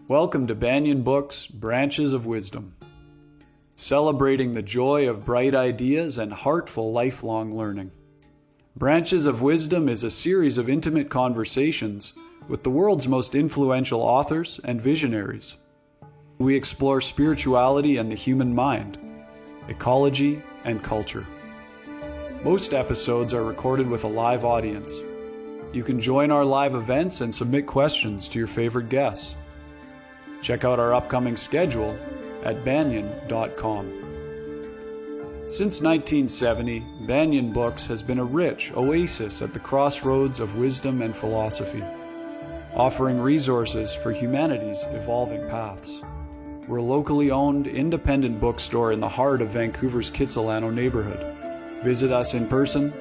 Welcome to Banyan Books, Branches of Wisdom, celebrating the joy of bright ideas and heartful lifelong learning. Branches of Wisdom is a series of intimate conversations with the world's most influential authors and visionaries. We explore spirituality and the human mind, ecology and culture. Most episodes are recorded with a live audience. You can join our live events and submit questions to your favorite guests. Check out our upcoming schedule at banyan.com. Since 1970, Banyan Books has been a rich oasis at the crossroads of wisdom and philosophy, offering resources for humanity's evolving paths. We're a locally owned, independent bookstore in the heart of Vancouver's Kitsilano neighborhood. Visit us in person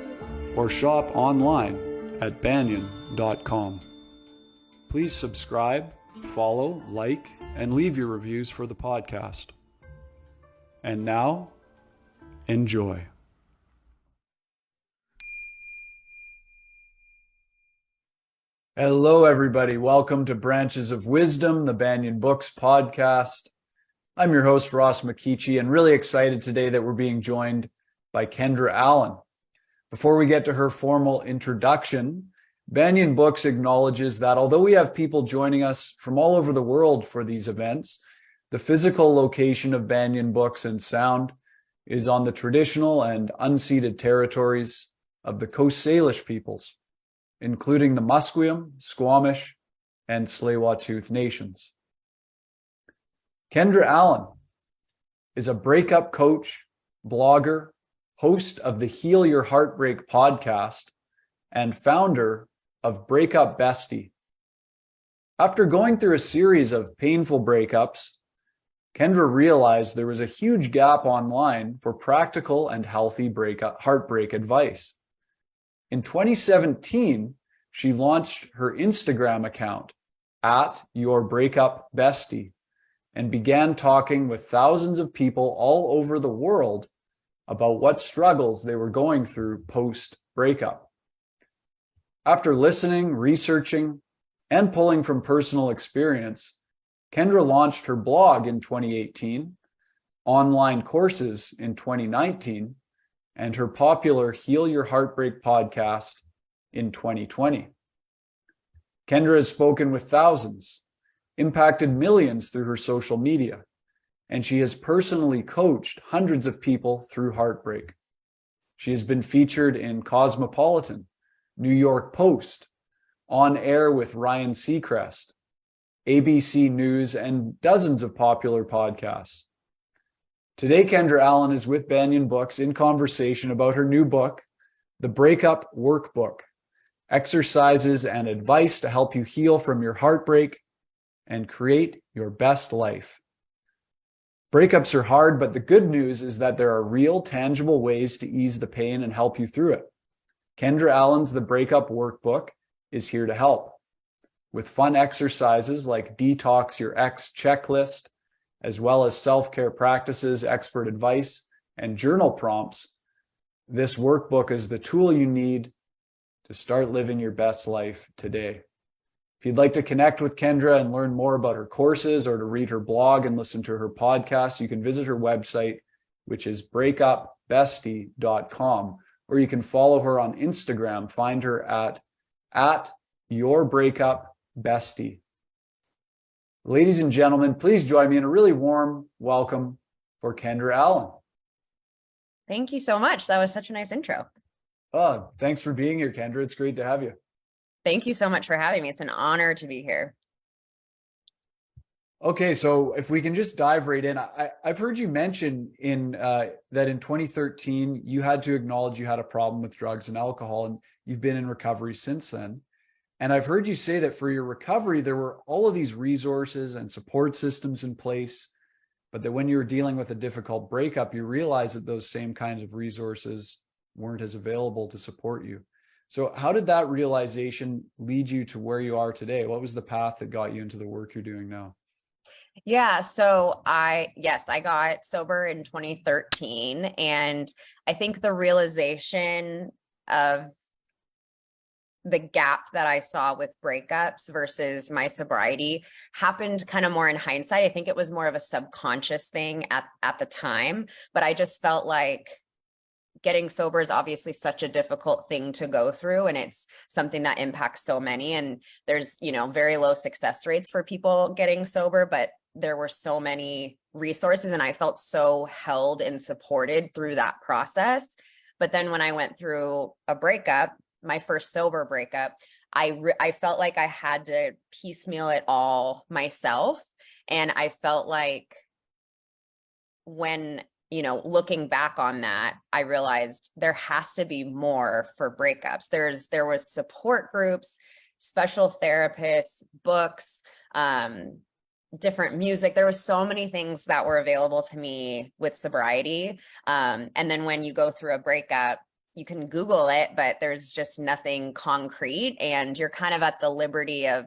or shop online at banyan.com. Please subscribe, follow, like, and leave your reviews for the podcast. And now, enjoy. Hello, everybody. Welcome to Branches of Wisdom, the Banyan Books podcast. I'm your host, Ross McKeechee, and really excited today that we're being joined by Kendra Allen. Before we get to her formal introduction, Banyan Books acknowledges that although we have people joining us from all over the world for these events, the physical location of Banyan Books and Sound is on the traditional and unceded territories of the Coast Salish peoples, including the Musqueam, Squamish, and Tsleil-Waututh nations. Kendra Allen is a breakup coach, blogger, host of the HEARTBREAK podcast, and founder of Breakup Bestie. After going through a series of painful breakups, Kendra realized there was a huge gap online for practical and healthy heartbreak advice. In 2017, she launched her Instagram account @YourBreakupBestie and began talking with thousands of people all over the world about what struggles they were going through post-breakup. After listening, researching, and pulling from personal experience, Kendra launched her blog in 2018, online courses in 2019, and her popular Heal Your Heartbreak podcast in 2020. Kendra has spoken with thousands, impacted millions through her social media, and she has personally coached hundreds of people through heartbreak. She has been featured in Cosmopolitan, New York Post, On Air with Ryan Seacrest, ABC News, and dozens of popular podcasts. Today, Kendra Allen is with Banyan Books in conversation about her new book, The Breakup Workbook, exercises and advice to help you heal from your heartbreak and create your best life. Breakups are hard, but the good news is that there are real, tangible ways to ease the pain and help you through it. Kendra Allen's The Breakup Workbook is here to help. With fun exercises like Detox Your Ex checklist, as well as self-care practices, expert advice, and journal prompts, this workbook is the tool you need to start living your best life today. If you'd like to connect with Kendra and learn more about her courses or to read her blog and listen to her podcast, you can visit her website, which is breakupbestie.com. Or you can follow her on Instagram. Find her at YourBreakupBestie. Ladies and gentlemen, please join me in a really warm welcome for Kendra Allen. Thank you so much. That was such a nice intro. Oh, thanks for being here, Kendra. It's great to have you. Thank you so much for having me. It's an honor to be here. Okay, so if we can just dive right in, I've heard you mention that in 2013, you had to acknowledge you had a problem with drugs and alcohol, and you've been in recovery since then. And I've heard you say that for your recovery, there were all of these resources and support systems in place, but that when you were dealing with a difficult breakup, you realized that those same kinds of resources weren't as available to support you. So how did that realization lead you to where you are today? What was the path that got you into the work you're doing now? Yeah, so I got sober in 2013, and I think the realization of the gap that I saw with breakups versus my sobriety happened kind of more in hindsight. I think it was more of a subconscious thing at the time, but I just felt like getting sober is obviously such a difficult thing to go through, and it's something that impacts so many. And there's, very low success rates for people getting sober, but there were so many resources and I felt so held and supported through that process. But then when I went through a breakup, my first sober breakup, I felt like I had to piecemeal it all myself. And I felt like when looking back on that, I realized there has to be more for breakups. There was support groups, special therapists, books, different music. There was so many things that were available to me with sobriety. And then when you go through a breakup, you can Google it, but there's just nothing concrete, and you're kind of at the liberty of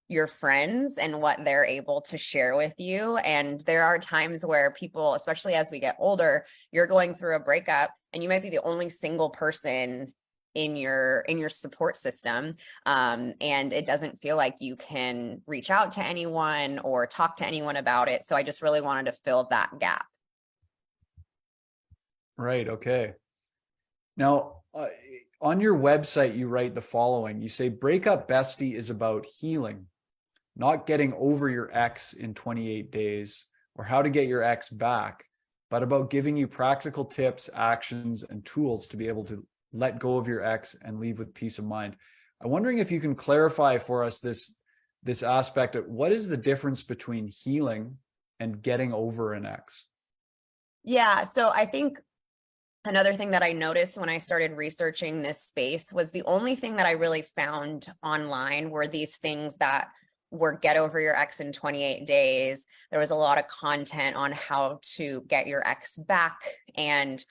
your friends and what they're able to share with you. And there are times where people, especially as we get older, you're going through a breakup and you might be the only single person in your support system. And it doesn't feel like you can reach out to anyone or talk to anyone about it. So I just really wanted to fill that gap. Right. Okay. Now, on your website, you write the following. You say, Breakup Bestie is about healing, not getting over your ex in 28 days or how to get your ex back, but about giving you practical tips, actions, and tools to be able to let go of your ex and leave with peace of mind. I'm wondering if you can clarify for us this aspect of what is the difference between healing and getting over an ex? Yeah. So I think another thing that I noticed when I started researching this space was the only thing that I really found online were these things that were get over your ex in 28 days. There was a lot of content on how to get your ex back. And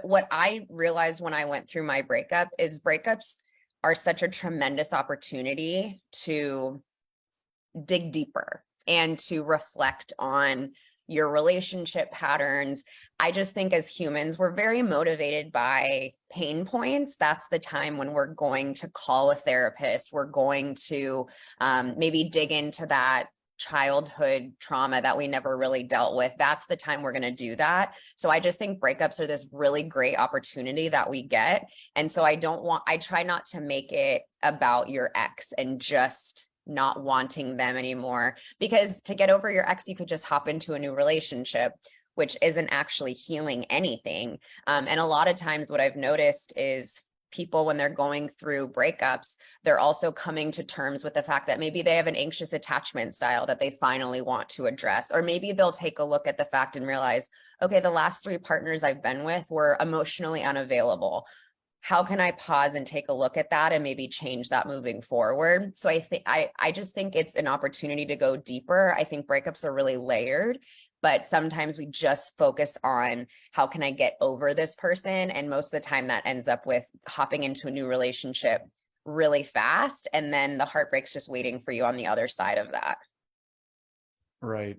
what I realized when I went through my breakup is breakups are such a tremendous opportunity to dig deeper and to reflect on your relationship patterns. I just think as humans, we're very motivated by pain points. That's the time when we're going to call a therapist. We're going to maybe dig into that childhood trauma that we never really dealt with. That's the time we're going to do that. So I just think breakups are this really great opportunity that we get. And so I try not to make it about your ex and just not wanting them anymore, because to get over your ex, you could just hop into a new relationship, which isn't actually healing anything. And a lot of times what I've noticed is people, when they're going through breakups, they're also coming to terms with the fact that maybe they have an anxious attachment style that they finally want to address. Or maybe they'll take a look at the fact and realize, okay, the last 3 partners I've been with were emotionally unavailable. How can I pause and take a look at that and maybe change that moving forward? So I just think it's an opportunity to go deeper. I think breakups are really layered, but sometimes we just focus on how can I get over this person? And most of the time that ends up with hopping into a new relationship really fast. And then the heartbreak's just waiting for you on the other side of that. Right.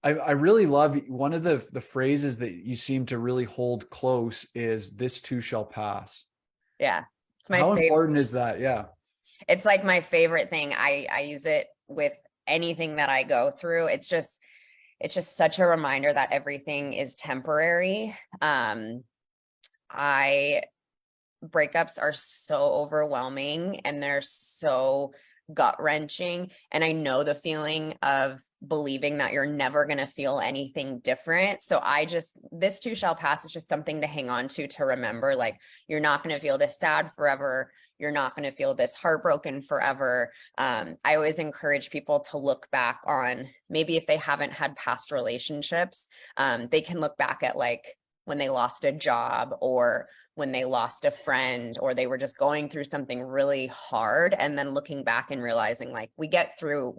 I really love one of the phrases that you seem to really hold close is "this too shall pass." Yeah. It's my How favorite. important is that? Yeah. It's like my favorite thing. I use it with anything that I go through. It's just such a reminder that everything is temporary. Breakups are so overwhelming and they're so gut-wrenching. And I know the feeling of believing that you're never going to feel anything different. So this too shall pass. It's just something to hang on to remember, like, you're not going to feel this sad forever. You're not going to feel this heartbroken forever. I always encourage people to look back on, maybe if they haven't had past relationships, they can look back at like when they lost a job or when they lost a friend or they were just going through something really hard, and then looking back and realizing like we get through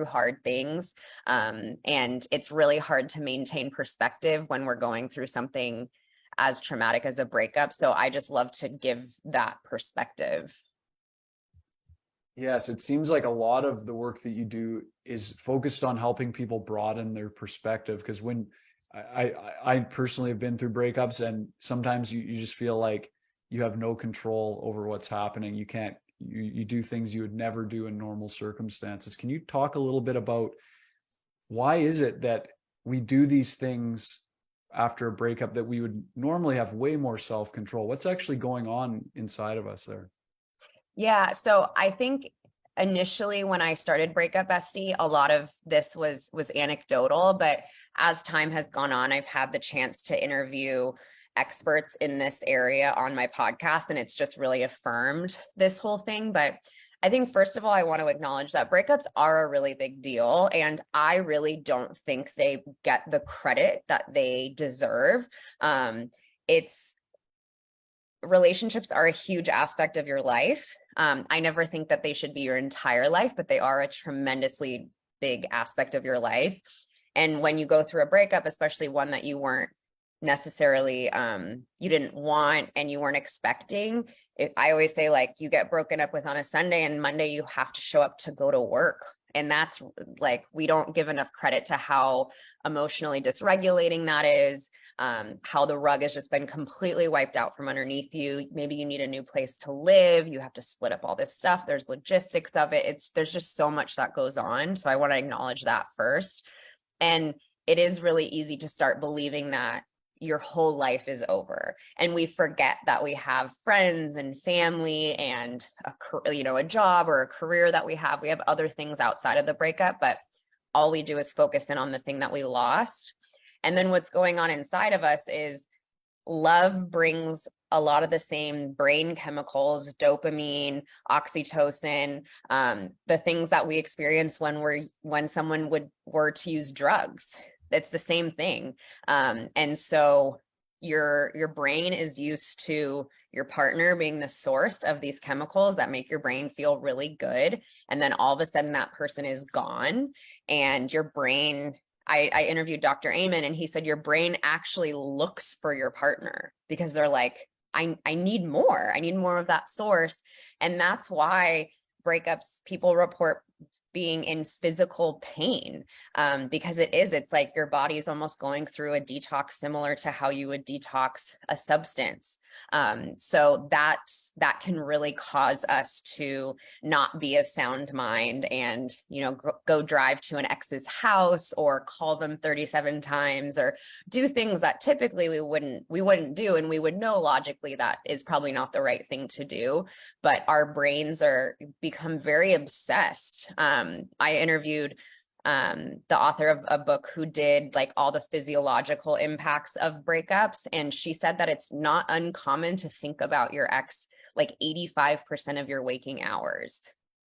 hard things. And it's really hard to maintain perspective when we're going through something as traumatic as a breakup. So I just love to give that perspective. Yes, it seems like a lot of the work that you do is focused on helping people broaden their perspective. Because when I personally have been through breakups, and sometimes you just feel like you have no control over what's happening. You do things you would never do in normal circumstances. Can you talk a little bit about why is it that we do these things after a breakup that we would normally have way more self-control? What's actually going on inside of us there? Yeah, so I think initially when I started Breakup Bestie, a lot of this was anecdotal, but as time has gone on, I've had the chance to interview experts in this area on my podcast, and it's just really affirmed this whole thing. But I think first of all, I want to acknowledge that breakups are a really big deal, and I really don't think they get the credit that they deserve. It's Relationships are a huge aspect of your life. I never think that they should be your entire life, but they are a tremendously big aspect of your life. And when you go through a breakup, especially one that you weren't necessarily, you didn't want and you weren't expecting, I always say, like, you get broken up with on a Sunday and Monday you have to show up to go to work. And that's like, we don't give enough credit to how emotionally dysregulating that is, how the rug has just been completely wiped out from underneath you. Maybe you need a new place to live. You have to split up all this stuff. There's logistics of it. There's just so much that goes on. So I want to acknowledge that first. And it is really easy to start believing that your whole life is over, and we forget that we have friends and family and a job or a career that we have other things outside of the breakup, but all we do is focus in on the thing that we lost. And then what's going on inside of us is love brings a lot of the same brain chemicals, dopamine, oxytocin, the things that we experience when someone were to use drugs. It's the same thing. And so your brain is used to your partner being the source of these chemicals that make your brain feel really good. And then all of a sudden that person is gone, and your brain, I interviewed Dr. Amen, and he said your brain actually looks for your partner because they're like, I need more. I need more of that source. And that's why breakups, people report being in physical pain, because it's like your body is almost going through a detox similar to how you would detox a substance. So that can really cause us to not be of sound mind and, go drive to an ex's house or call them 37 times or do things that typically we wouldn't do. And we would know logically that is probably not the right thing to do, but our brains become very obsessed. I interviewed the author of a book who did like all the physiological impacts of breakups. And she said that it's not uncommon to think about your ex like 85% of your waking hours.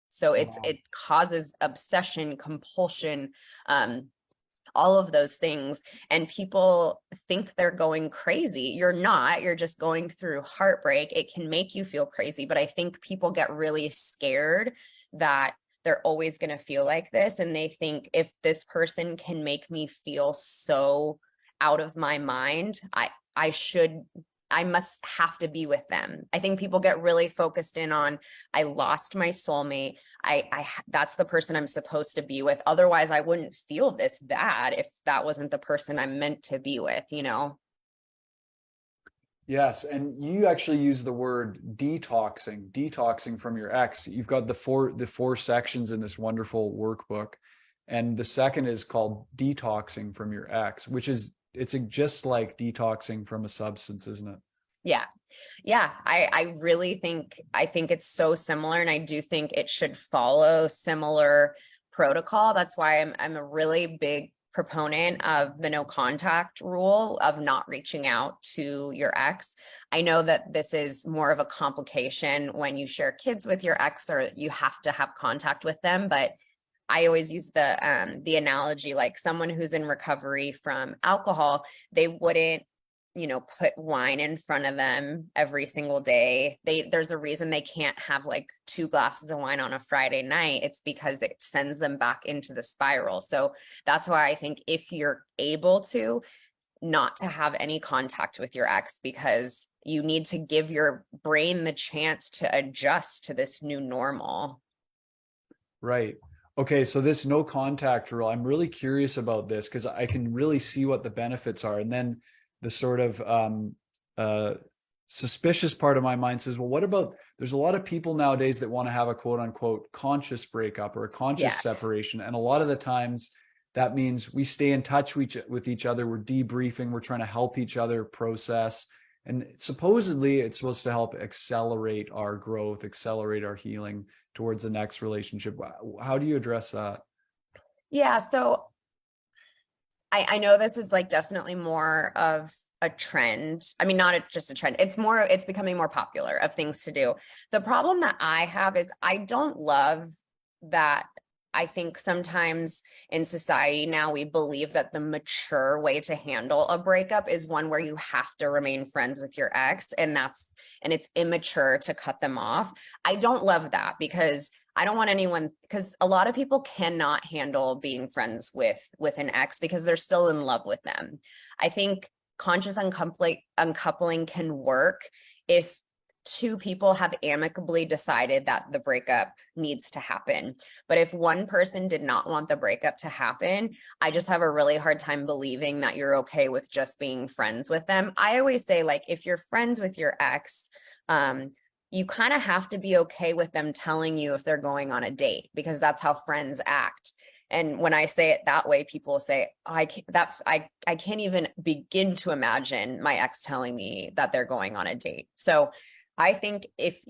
So it causes obsession, compulsion, all of those things. And people think they're going crazy. You're not, you're just going through heartbreak. It can make you feel crazy, but I think people get really scared that they're always going to feel like this. And they think if this person can make me feel so out of my mind, I must have to be with them. I think people get really focused in on, I lost my soulmate. That's the person I'm supposed to be with. Otherwise I wouldn't feel this bad if that wasn't the person I'm meant to be with, Yes, and you actually use the word detoxing from your ex. You've got the four sections in this wonderful workbook, and the second is called detoxing from your ex, which is just like detoxing from a substance, isn't it? Yeah. I really think it's so similar, and I do think it should follow similar protocol. That's why I'm a really big proponent of the no contact rule of not reaching out to your ex. I know that this is more of a complication when you share kids with your ex or you have to have contact with them, but I always use the analogy, like someone who's in recovery from alcohol, they wouldn't put wine in front of them every single day. There's a reason they can't have like 2 glasses of wine on a Friday night. It's because it sends them back into the spiral. So that's why I think if you're able to, not to have any contact with your ex, because you need to give your brain the chance to adjust to this new normal. Right. Okay, so this no contact rule, I'm really curious about this because I can really see what the benefits are. And then the sort of suspicious part of my mind says, well, what about, there's a lot of people nowadays that want to have a quote unquote conscious breakup or a conscious Yeah. separation. And a lot of the times that means we stay in touch with each other. We're debriefing. We're trying to help each other process. And supposedly it's supposed to help accelerate our growth, accelerate our healing towards the next relationship. How do you address that? Yeah. So I know this is like definitely more of a trend. I mean, not just a trend. It's becoming more popular of things to do. The problem that I have is I don't love that. I think sometimes in society now we believe that the mature way to handle a breakup is one where you have to remain friends with your ex, and it's immature to cut them off. I don't love that because I don't want anyone, because a lot of people cannot handle being friends with an ex because they're still in love with them. I think conscious uncoupling can work if two people have amicably decided that the breakup needs to happen. But if one person did not want the breakup to happen, I just have a really hard time believing that you're okay with just being friends with them. I always say, like, if you're friends with your ex, you kind of have to be okay with them telling you if they're going on a date, because that's how friends act. And when I say it that way, people say, oh, I can't even begin to imagine my ex telling me that they're going on a date. So I think if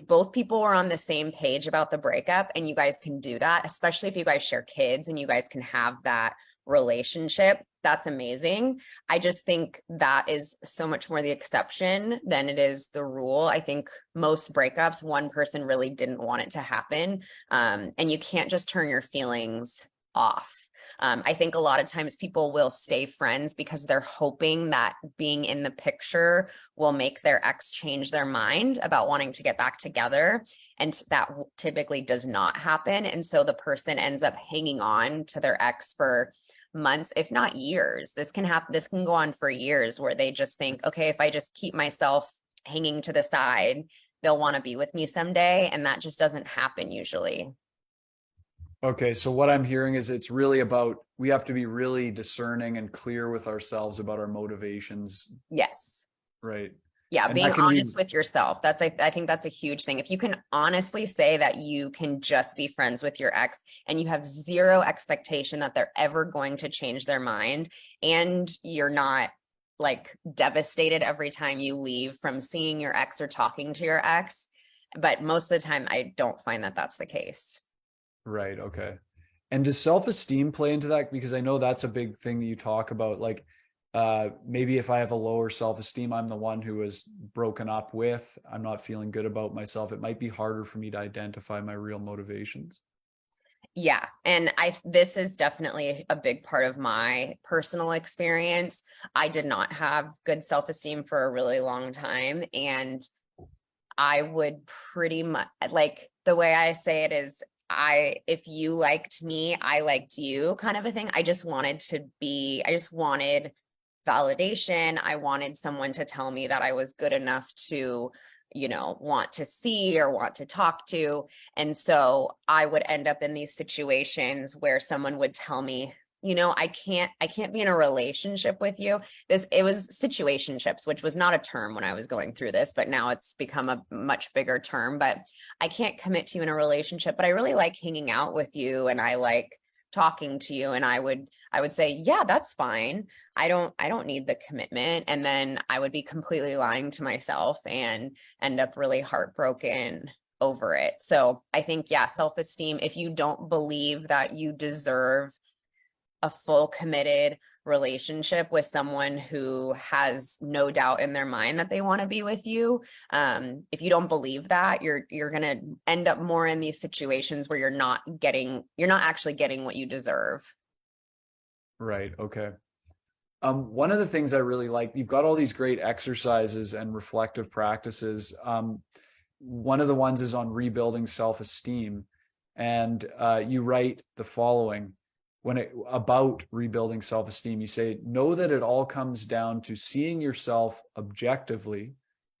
both people are on the same page about the breakup and you guys can do that, especially if you guys share kids and you guys can have that relationship, that's amazing. I just think that is so much more the exception than it is the rule. I think most breakups, one person really didn't want it to happen. And you can't just turn your feelings off. I think a lot of times people will stay friends because they're hoping that being in the picture will make their ex change their mind about wanting to get back together. And that typically does not happen. And so the person ends up hanging on to their ex for months, if not years. This can happen. This can go on for years where they just think, okay, if I just keep myself hanging to the side, they'll want to be with me someday. And that just doesn't happen usually. Okay, so what I'm hearing is it's really about, we have to be really discerning and clear with ourselves about our motivations, Yes. right? Yeah, And being that can mean, honest with yourself. I think that's a huge thing. If you can honestly say that you can just be friends with your ex and you have zero expectation that they're ever going to change their mind, and you're not like devastated every time you leave from seeing your ex or talking to your ex. But most of the time, I don't find that that's the case. right, okay. And does self-esteem play into that? Because I know that's a big thing that you talk about. Like, maybe if I have a lower self-esteem, I'm the one who was broken up with, I'm not feeling good about myself. It might be harder for me to identify my real motivations. Yeah. And this is definitely a big part of my personal experience. I did not have good self-esteem for a really long time. And I would pretty much, like, the way I say it is, if you liked me, I liked you, kind of a thing. I just wanted validation. I wanted someone to tell me that I was good enough to, want to see or want to talk to. And so I would end up in these situations where someone would tell me, I can't be in a relationship with you. It was situationships, which was not a term when I was going through this, but now it's become a much bigger term. But I can't commit to you in a relationship, but I really like hanging out with you and I like talking to you. And I would say, yeah, that's fine. I don't need the commitment. And then I would be completely lying to myself and end up really heartbroken over it. So I think, yeah, self-esteem, if you don't believe that you deserve a full committed relationship with someone who has no doubt in their mind that they want to be with you, if you don't believe that, you're going to end up more in these situations where you're not actually getting what you deserve. Right, okay. One of the things I really like, you've got all these great exercises and reflective practices. One of the ones is on rebuilding self-esteem. And you write the following about rebuilding self-esteem. You say, know that it all comes down to seeing yourself objectively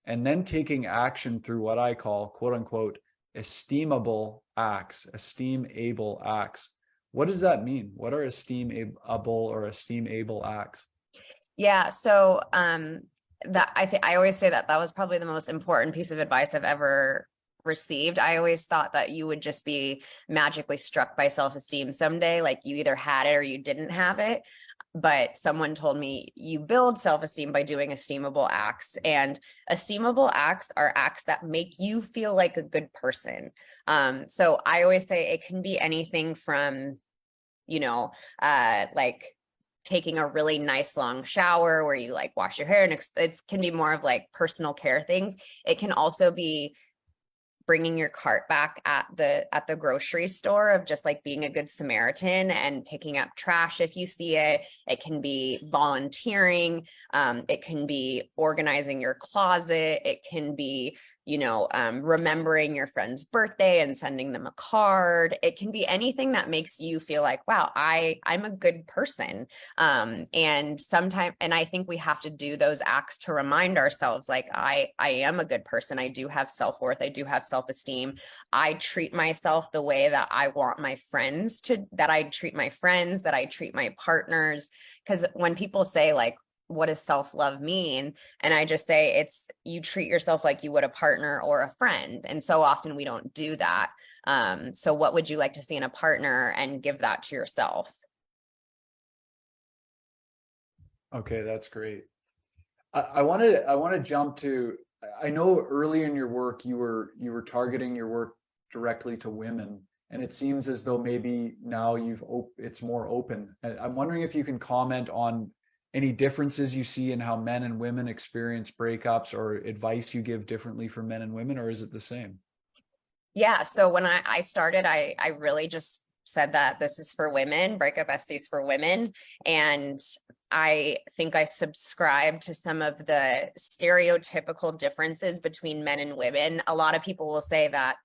and then taking action through what I call, quote unquote, esteemable acts. What does that mean? What are esteemable or esteemable acts? Yeah. So that I always say that was probably the most important piece of advice I've ever received. I always thought that you would just be magically struck by self-esteem someday, like you either had it or you didn't have it. But someone told me you build self-esteem by doing esteemable acts, and esteemable acts are acts that make you feel like a good person. So I always say it can be anything from, like taking a really nice long shower where you like wash your hair, and it can be more of like personal care things. It can also be bringing your cart back at the grocery store, of just like being a good Samaritan and picking up trash if you see it. It can be volunteering. It can be organizing your closet. It can be, remembering your friend's birthday and sending them a card. It can be anything that makes you feel like, wow, I'm a good person. And I think we have to do those acts to remind ourselves, like, I am a good person. I do have self-worth. I do have self-esteem. I treat myself the way that I want my friends that I treat my friends, that I treat my partners. Because when people say, like, what does self-love mean? And I just say, it's you treat yourself like you would a partner or a friend. And so often we don't do that. So what would you like to see in a partner, and give that to yourself? Okay, that's great. I want to jump to, I know early in your work you were targeting your work directly to women, and it seems as though maybe now it's more open. I'm wondering if you can comment on any differences you see in how men and women experience breakups, or advice you give differently for men and women, or is it the same? Yeah. So when I started, I really just said that this is for women, breakup essays for women. And I think I subscribe to some of the stereotypical differences between men and women. A lot of people will say that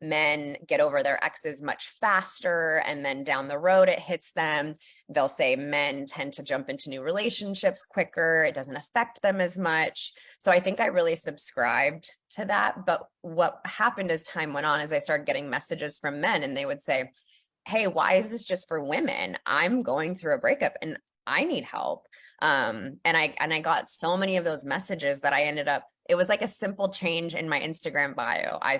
men get over their exes much faster, and then down the road it hits them. They'll say men tend to jump into new relationships quicker. It doesn't affect them as much. So I think I really subscribed to that. But what happened as time went on is I started getting messages from men, and they would say, hey, why is this just for women? I'm going through a breakup and I need help. And I got so many of those messages that it was like a simple change in my Instagram bio. I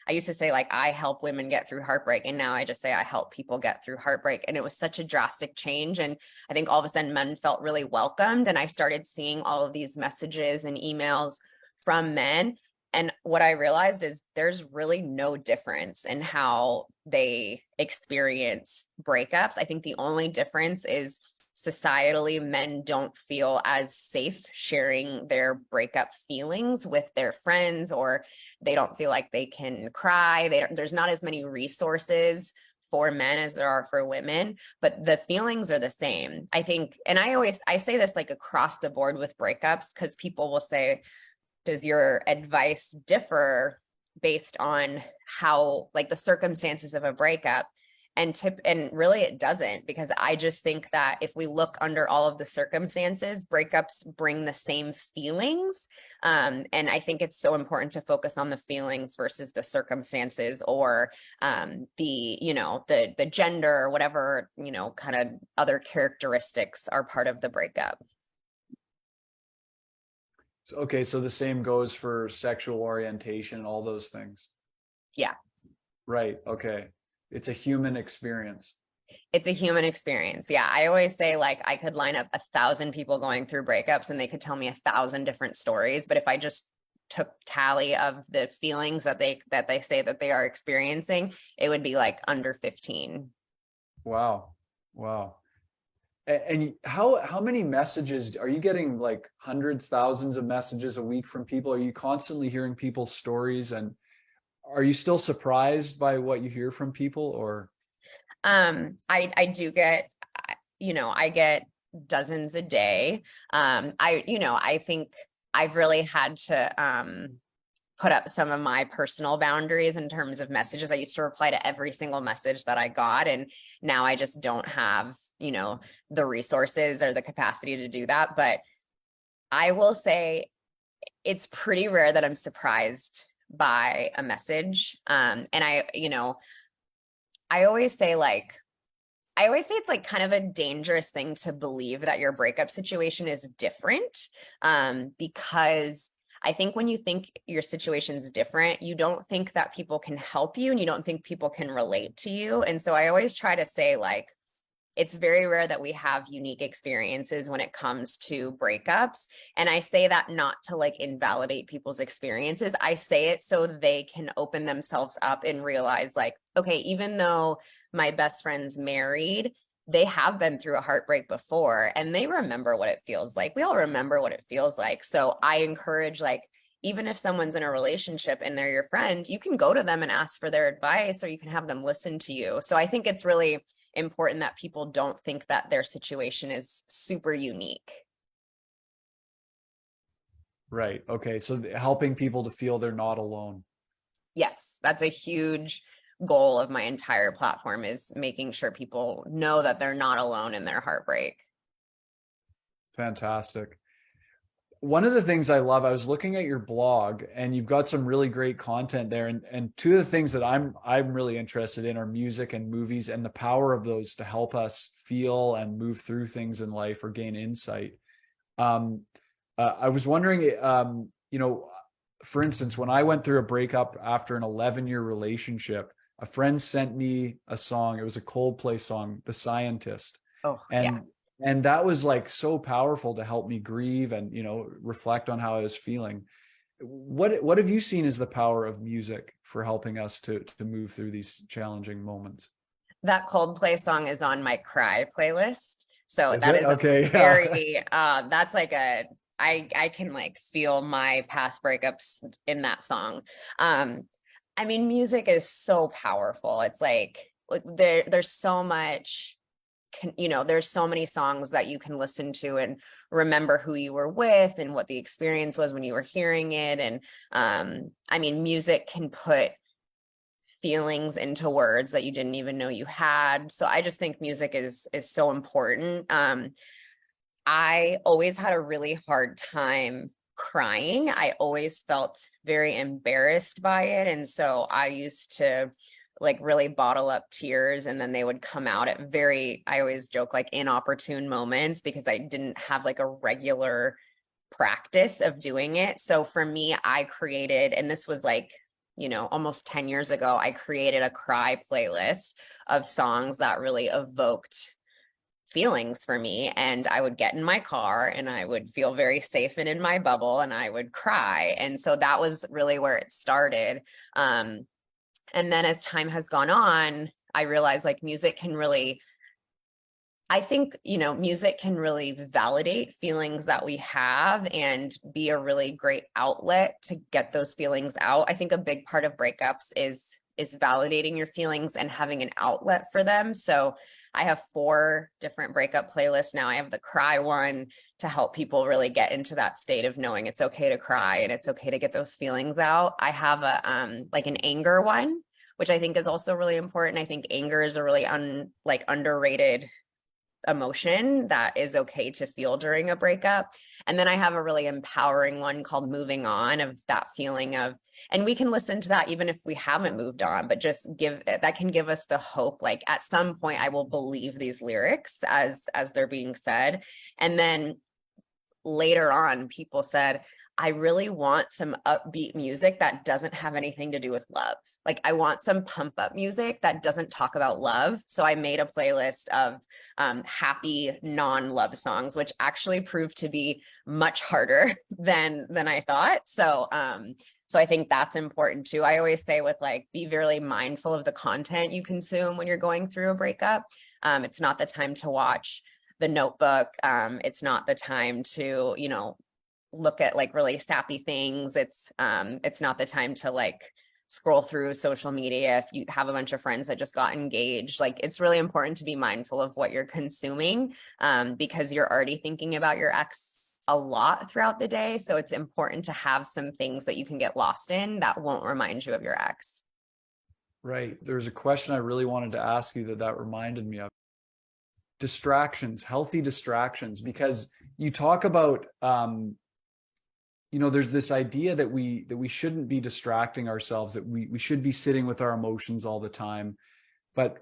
used to say, like, I help women get through heartbreak. And now I just say I help people get through heartbreak. And it was such a drastic change. And I think all of a sudden men felt really welcomed. And I started seeing all of these messages and emails from men. And what I realized is there's really no difference in how they experience breakups. I think the only difference is societally, men don't feel as safe sharing their breakup feelings with their friends, or they don't feel like they can cry. There's not as many resources for men as there are for women, but the feelings are the same. I think, and I say this like across the board with breakups, because people will say, does your advice differ based on how, like, the circumstances of a breakup? And really it doesn't, because I just think that if we look under all of the circumstances, breakups bring the same feelings. And I think it's so important to focus on the feelings versus the circumstances, or the gender, or whatever, kind of other characteristics are part of the breakup. Okay, so the same goes for sexual orientation, all those things. Yeah. Right. Okay. It's a human experience. It's a human experience. Yeah. I always say, like, I could line up 1,000 people going through breakups and they could tell me 1,000 different stories. But if I just took tally of the feelings that they say that they are experiencing, it would be like under 15. Wow. Wow. And how many messages are you getting? Like hundreds, thousands of messages a week from people? Are you constantly hearing people's stories, and are you still surprised by what you hear from people, or? I do get, I get dozens a day. I think I've really had to put up some of my personal boundaries in terms of messages. I used to reply to every single message that I got, and now I just don't have, the resources or the capacity to do that. But I will say it's pretty rare that I'm surprised by a message. And I always say, like, I always say it's like kind of a dangerous thing to believe that your breakup situation is different, because I think when you think your situation's different, you don't think that people can help you and you don't think people can relate to you. And so I always try to say, like, it's very rare that we have unique experiences when it comes to breakups. And I say that not to like invalidate people's experiences. I say it so they can open themselves up and realize, like, okay, even though my best friend's married, they have been through a heartbreak before and they remember what it feels like. We all remember what it feels like. So I encourage, like, even if someone's in a relationship and they're your friend, you can go to them and ask for their advice, or you can have them listen to you. So I think it's really important that people don't think that their situation is super unique. Right. Okay. So helping people to feel they're not alone. Yes, that's a huge goal of my entire platform, is making sure people know that they're not alone in their heartbreak. Fantastic. One of the things I love, I was looking at your blog and you've got some really great content there. And two of the things that I'm really interested in are music and movies and the power of those to help us feel and move through things in life or gain insight. I was wondering, for instance, when I went through a breakup after an 11-year relationship, a friend sent me a song. It was a Coldplay song, The Scientist. Oh, yeah. And that was like so powerful to help me grieve and, reflect on how I was feeling. What have you seen as the power of music for helping us to move through these challenging moments? That Coldplay song is on my cry playlist. So Is that it? is a Okay. very, that's like I can like feel my past breakups in that song. I mean, music is so powerful. It's like there's so much, there's so many songs that you can listen to and remember who you were with and what the experience was when you were hearing it. And I mean, music can put feelings into words that you didn't even know you had. So I just think music is so important. I always had a really hard time crying. I always felt very embarrassed by it. And so I used to like really bottle up tears, and then they would come out at I always joke, like inopportune moments, because I didn't have like a regular practice of doing it. So for me, I created, and this was like, almost 10 years ago, I created a cry playlist of songs that really evoked feelings for me. And I would get in my car and I would feel very safe and in my bubble and I would cry. And so that was really where it started. And then as time has gone on, I realized like music can really, I think, music can really validate feelings that we have and be a really great outlet to get those feelings out. I think a big part of breakups is validating your feelings and having an outlet for them. So I have 4 different breakup playlists now. I have the cry one to help people really get into that state of knowing it's okay to cry and it's okay to get those feelings out. I have a like an anger one, which I think is also really important. I think anger is a really underrated emotion that is okay to feel during a breakup. And then I have a really empowering one called Moving On, of that feeling of, and we can listen to that even if we haven't moved on, but just that can give us the hope, like at some point I will believe these lyrics as they're being said. And then later on, people said, I really want some upbeat music that doesn't have anything to do with love. Like I want some pump up music that doesn't talk about love. So I made a playlist of happy non-love songs, which actually proved to be much harder than I thought. So I think that's important too. I always say with like, be very mindful of the content you consume when you're going through a breakup. It's not the time to watch The Notebook. It's not the time to, look at like really sappy things. It's not the time to like scroll through social media if you have a bunch of friends that just got engaged. Like it's really important to be mindful of what you're consuming, because you're already thinking about your ex a lot throughout the day. So it's important to have some things that you can get lost in that won't remind you of your ex. Right. There's a question I really wanted to ask you that reminded me of. Distractions, healthy distractions, because you talk about there's this idea that we shouldn't be distracting ourselves, that we should be sitting with our emotions all the time. But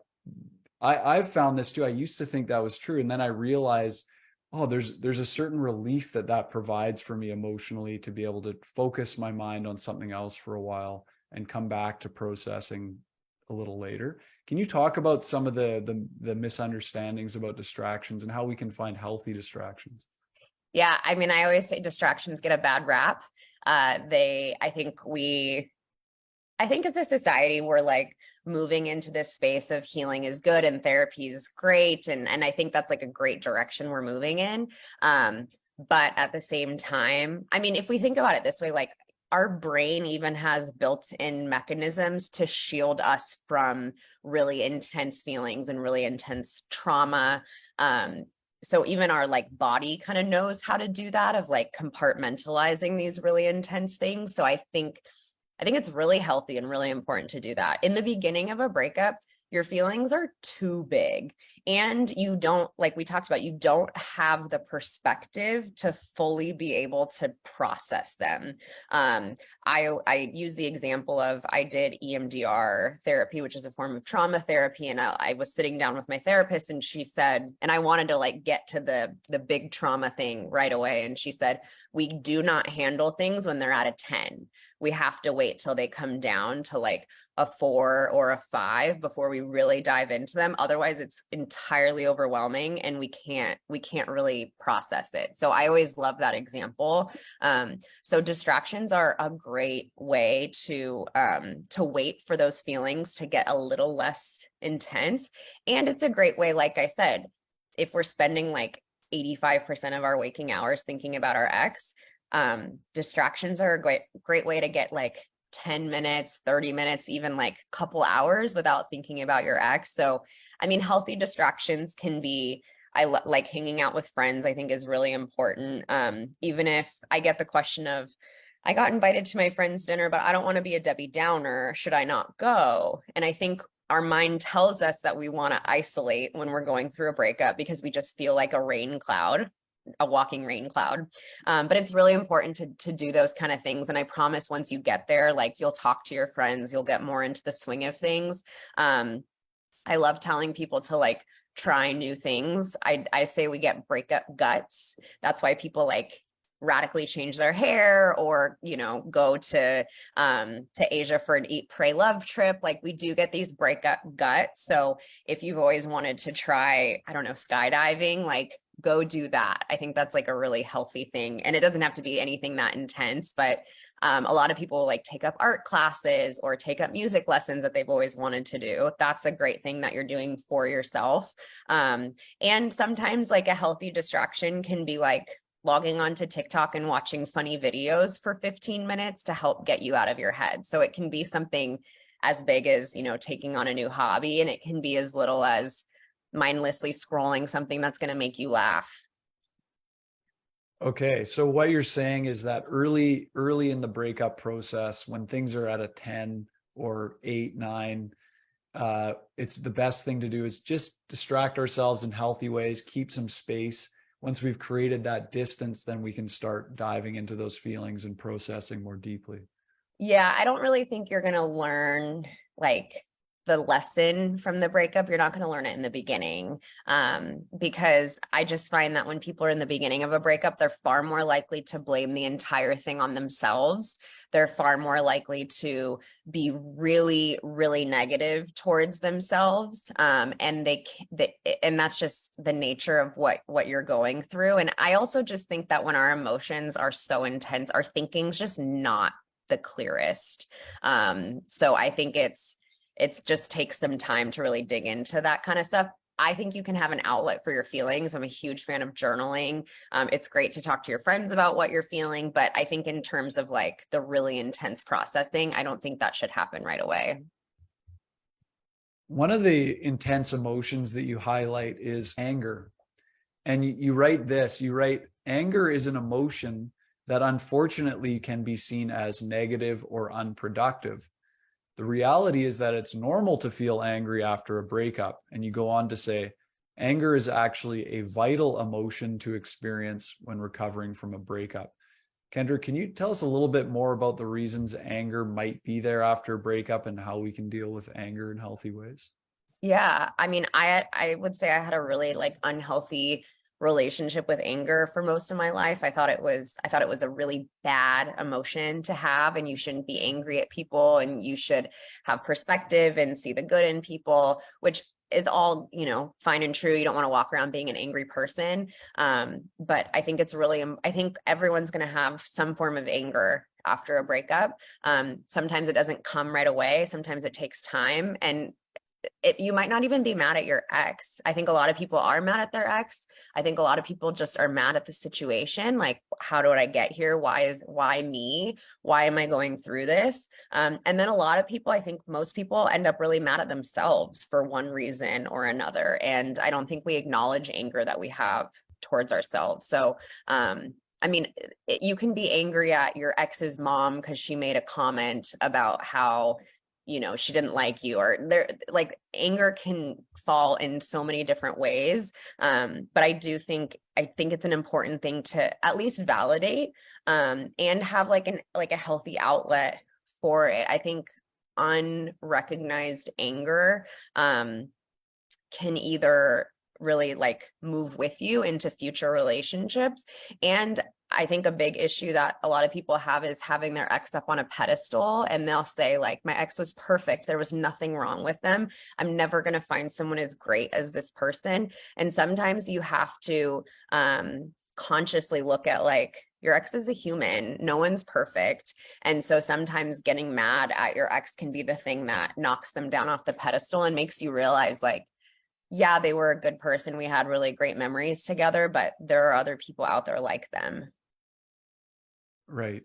I've found this too. I used to think that was true. And then I realized, oh, there's a certain relief that provides for me emotionally to be able to focus my mind on something else for a while and come back to processing a little later. Can you talk about some of the misunderstandings about distractions and how we can find healthy distractions? Yeah, I mean, I always say distractions get a bad rap. I think as a society, we're like moving into this space of healing is good and therapy is great. And I think that's like a great direction we're moving in. But at the same time, I mean, if we think about it this way, like our brain even has built-in mechanisms to shield us from really intense feelings and really intense trauma. So even our like body kind of knows how to do that, of like compartmentalizing these really intense things. So I think it's really healthy and really important to do that. In the beginning of a breakup, your feelings are too big, and you don't, like we talked about, you don't have the perspective to fully be able to process them. I use the example of, I did EMDR therapy, which is a form of trauma therapy. And I was sitting down with my therapist, and she said, and I wanted to like get to the big trauma thing right away. And she said, we do not handle things when they're at a 10. We have to wait till they come down to like a 4 or a 5 before we really dive into them. Otherwise, it's entirely overwhelming and we can't really process it. So I always love that example. So distractions are a great way to wait for those feelings to get a little less intense. And it's a great way, like I said, if we're spending like 85% of our waking hours thinking about our ex, distractions are a great way to get like 10 minutes, 30 minutes, even like a couple hours without thinking about your ex. So, I mean, healthy distractions can be, like hanging out with friends, I think is really important. Even if I get the question of, I got invited to my friend's dinner, but I don't want to be a Debbie Downer. Should I not go? And I think our mind tells us that we want to isolate when we're going through a breakup because we just feel like a walking rain cloud. But it's really important to do those kind of things. And I promise once you get there, like you'll talk to your friends, you'll get more into the swing of things. I love telling people to like try new things. I say we get breakup guts. That's why people like radically change their hair, or go to Asia for an eat pray love trip. Like we do get these breakup guts. So if you've always wanted to try, I don't know, skydiving, like go do that. I think that's like a really healthy thing, and it doesn't have to be anything that intense, but a lot of people like take up art classes or take up music lessons that they've always wanted to do. That's a great thing that you're doing for yourself. And sometimes like a healthy distraction can be like logging onto TikTok and watching funny videos for 15 minutes to help get you out of your head. So it can be something as big as, taking on a new hobby, and it can be as little as mindlessly scrolling something that's going to make you laugh. Okay, so what you're saying is that early in the breakup process, when things are at a 10 or 8, 9, it's the best thing to do is just distract ourselves in healthy ways, keep some space. Once we've created that distance, then we can start diving into those feelings and processing more deeply. Yeah, I don't really think you're going to learn like the lesson from the breakup. You're not going to learn it in the beginning, because I just find that when people are in the beginning of a breakup, they're far more likely to blame the entire thing on themselves. They're far more likely to be really, really negative towards themselves, and and that's just the nature of what you're going through. And I also just think that when our emotions are so intense, our thinking's just not the clearest. So I think it's just takes some time to really dig into that kind of stuff. I think you can have an outlet for your feelings. I'm a huge fan of journaling. It's great to talk to your friends about what you're feeling, but I think in terms of like the really intense processing, I don't think that should happen right away. One of the intense emotions that you highlight is anger. And you write this, anger is an emotion that unfortunately can be seen as negative or unproductive. The reality is that it's normal to feel angry after a breakup. And you go on to say, anger is actually a vital emotion to experience when recovering from a breakup. Kendra, can you tell us a little bit more about the reasons anger might be there after a breakup and how we can deal with anger in healthy ways? Yeah, I mean, I would say I had a really like unhealthy relationship with anger for most of my life. I thought it was a really bad emotion to have, and you shouldn't be angry at people, and you should have perspective and see the good in people, which is all, fine and true. You don't want to walk around being an angry person. But I think it's really, I think everyone's going to have some form of anger after a breakup. Sometimes it doesn't come right away. Sometimes it takes time, and you might not even be mad at your ex. I think a lot of people are mad at their ex. I think a lot of people just are mad at the situation. Like, how did I get here? Why me? Why am I going through this? And then a lot of people, I think most people end up really mad at themselves for one reason or another. And I don't think we acknowledge anger that we have towards ourselves. So, I mean, you can be angry at your ex's mom because she made a comment about how she didn't like you, or there, like, anger can fall in so many different ways. But I think it's an important thing to at least validate, and have like a healthy outlet for it. I think unrecognized anger can either really like move with you into future relationships. And I think a big issue that a lot of people have is having their ex up on a pedestal, and they'll say like, my ex was perfect. There was nothing wrong with them. I'm never going to find someone as great as this person. And sometimes you have to consciously look at like, your ex is a human. No one's perfect. And so sometimes getting mad at your ex can be the thing that knocks them down off the pedestal and makes you realize like, yeah, they were a good person. We had really great memories together, but there are other people out there like them. Right.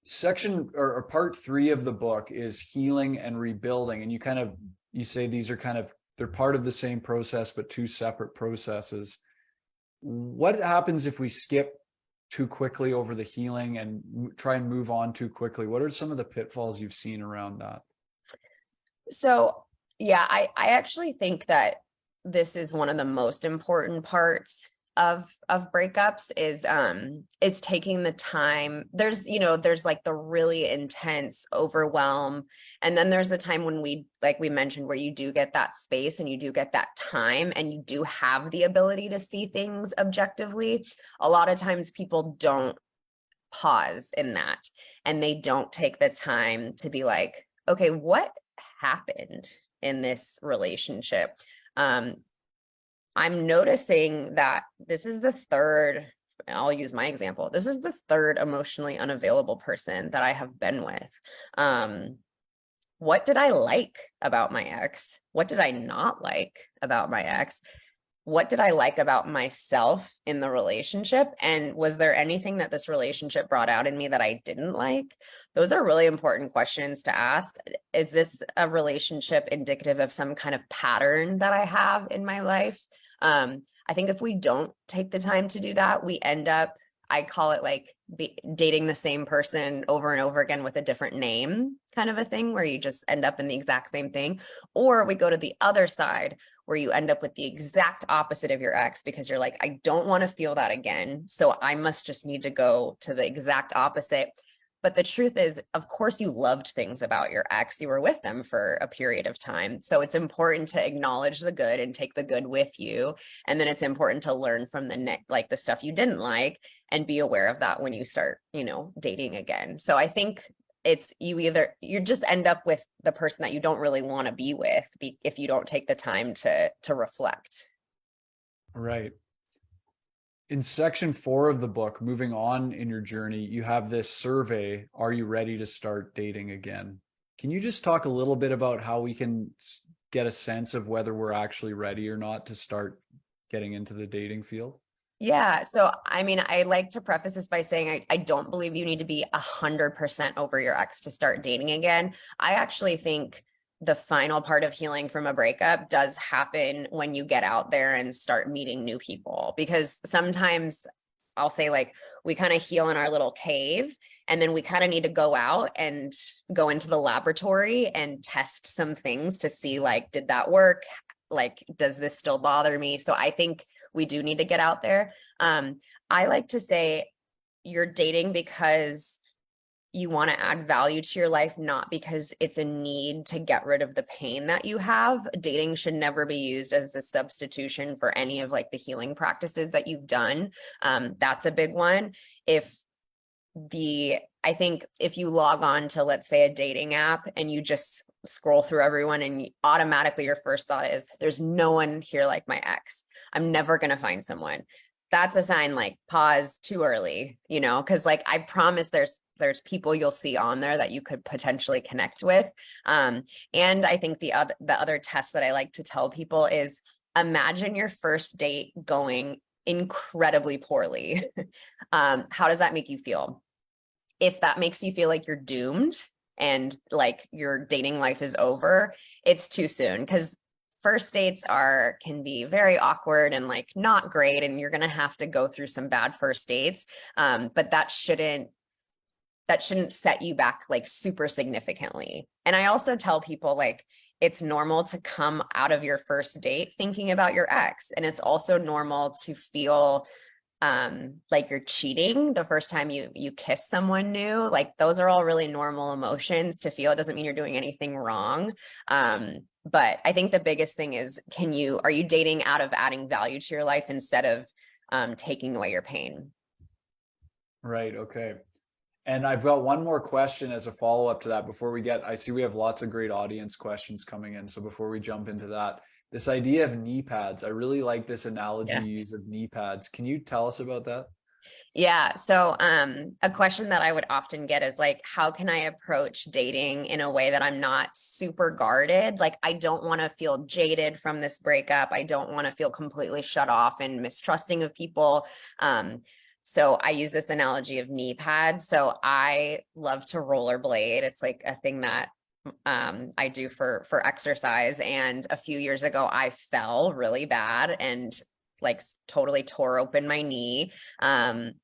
Section or part 3 of the book is healing and rebuilding. And you say these are they're part of the same process, but two separate processes. What happens if we skip too quickly over the healing and try and move on too quickly? What are some of the pitfalls you've seen around that? So, yeah, I actually think that this is one of the most important parts of breakups is taking the time. There's like the really intense overwhelm, and then there's the time when like we mentioned, where you do get that space and you do get that time and you do have the ability to see things objectively. A lot of times people don't pause in that, and they don't take the time to be like, okay, what happened in this relationship? I'm noticing that this is the third, I'll use my example. This is the third emotionally unavailable person that I have been with. What did I like about my ex? What did I not like about my ex? What did I like about myself in the relationship? And was there anything that this relationship brought out in me that I didn't like? Those are really important questions to ask. Is this a relationship indicative of some kind of pattern that I have in my life? I think if we don't take the time to do that, we end up, I call it like dating the same person over and over again with a different name, kind of a thing, where you just end up in the exact same thing. Or we go to the other side, where you end up with the exact opposite of your ex, because you're like, I don't want to feel that again. So I must just need to go to the exact opposite. But the truth is, of course, you loved things about your ex. You were with them for a period of time. So it's important to acknowledge the good and take the good with you. And then it's important to learn from like the stuff you didn't like, and be aware of that when you start, dating again. So I think you just end up with the person that you don't really want to be with, if you don't take the time to reflect. Right. In section 4 of the book, moving on in your journey, you have this survey. Are you ready to start dating again? Can you just talk a little bit about how we can get a sense of whether we're actually ready or not to start getting into the dating field? Yeah. So, I mean, I like to preface this by saying I don't believe you need to be 100% over your ex to start dating again. I actually think the final part of healing from a breakup does happen when you get out there and start meeting new people, because sometimes I'll say like, we kind of heal in our little cave, and then we kind of need to go out and go into the laboratory and test some things to see like, did that work? Like, does this still bother me? So I think we do need to get out there. I like to say you're dating because you want to add value to your life, not because it's a need to get rid of the pain that you have. Dating should never be used as a substitution for any of like the healing practices that you've done. That's a big one. I think if you log on to, let's say, a dating app and you just scroll through everyone and automatically your first thought is, there's no one here like my ex. I'm never going to find someone. That's a sign, like, pause, too early, because like I promise there's people you'll see on there that you could potentially connect with. And I think the other test that I like to tell people is, imagine your first date going incredibly poorly. How does that make you feel? If that makes you feel like you're doomed and like your dating life is over, it's too soon, because first dates can be very awkward and like not great, and you're going to have to go through some bad first dates. But that shouldn't set you back like super significantly. And I also tell people, like, it's normal to come out of your first date thinking about your ex. And it's also normal to feel like you're cheating the first time you kiss someone new. Like, those are all really normal emotions to feel. It doesn't mean you're doing anything wrong. But I think the biggest thing is, are you dating out of adding value to your life instead of taking away your pain? Right. Okay. And I've got one more question as a follow-up to that before I see we have lots of great audience questions coming in. So before we jump into that, this idea of knee pads, I really like this analogy you use of knee pads. Can you tell us about that? Yeah. So a question that I would often get is like, how can I approach dating in a way that I'm not super guarded? Like, I don't want to feel jaded from this breakup. I don't want to feel completely shut off and mistrusting of people. So I use this analogy of knee pads. So I love to rollerblade. It's like a thing that I do for exercise. And a few years ago, I fell really bad and like totally tore open my knee. And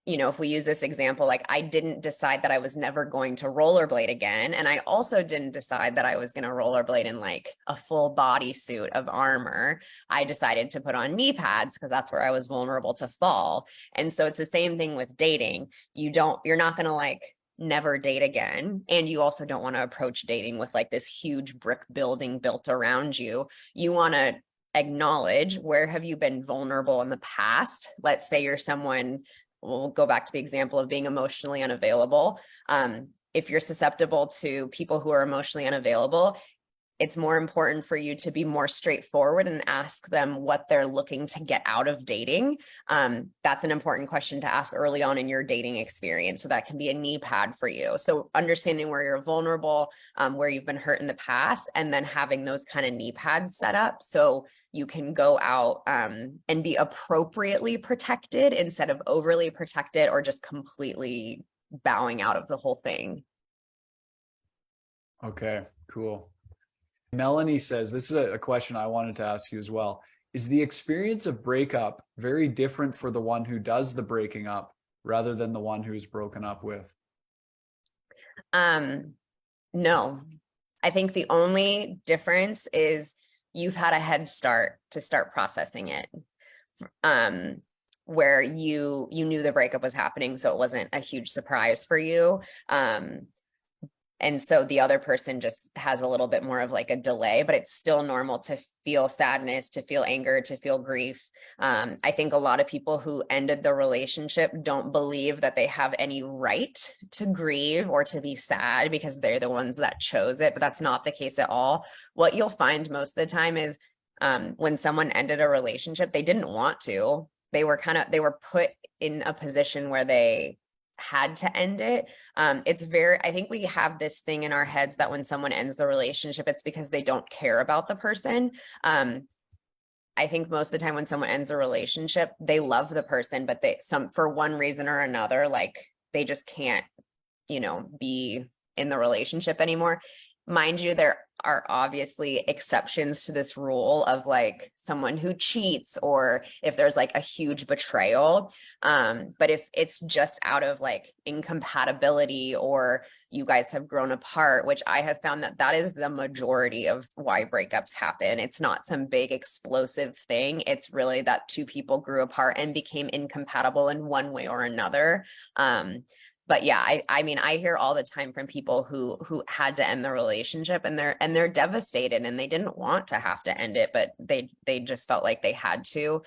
if we use this example, like, I didn't decide that I was never going to rollerblade again. And I also didn't decide that I was going to rollerblade in like a full body suit of armor. I decided to put on knee pads because that's where I was vulnerable to fall. And so it's the same thing with dating. You're not going to like never date again. And you also don't want to approach dating with like this huge brick building built around you. You want to acknowledge, where have you been vulnerable in the past? Let's say you're someone, we'll go back to the example of being emotionally unavailable. If you're susceptible to people who are emotionally unavailable, it's more important for you to be more straightforward and ask them what they're looking to get out of dating. That's an important question to ask early on in your dating experience. So that can be a knee pad for you. So understanding where you're vulnerable, where you've been hurt in the past, and then having those kind of knee pads set up so you can go out and be appropriately protected instead of overly protected or just completely bowing out of the whole thing. Okay, cool. Melanie says, this is a question I wanted to ask you as well. Is the experience of breakup very different for the one who does the breaking up rather than the one who's broken up with? No. I think the only difference is you've had a head start to start processing it. Where you knew the breakup was happening, so it wasn't a huge surprise for you. And so the other person just has a little bit more of like a delay, but it's still normal to feel sadness, to feel anger, to feel grief. I think a lot of people who ended the relationship don't believe that they have any right to grieve or to be sad because they're the ones that chose it, but that's not the case at all. What you'll find most of the time is when someone ended a relationship, they didn't want to. They were put in a position where they had to end it. I think we have this thing in our heads that when someone ends the relationship, it's because they don't care about the person. I think most of the time when someone ends a relationship, they love the person, but for one reason or another, like, they just can't, be in the relationship anymore. Mind you, there are obviously exceptions to this rule of like someone who cheats or if there's like a huge betrayal. But if it's just out of like incompatibility or, you guys have grown apart, which I have found that that is the majority of why breakups happen. It's not some big explosive thing. It's really that two people grew apart and became incompatible in one way or another. But yeah, I mean, I hear all the time from people who had to end the relationship, and they're devastated, and they didn't want to have to end it, but they just felt like they had to.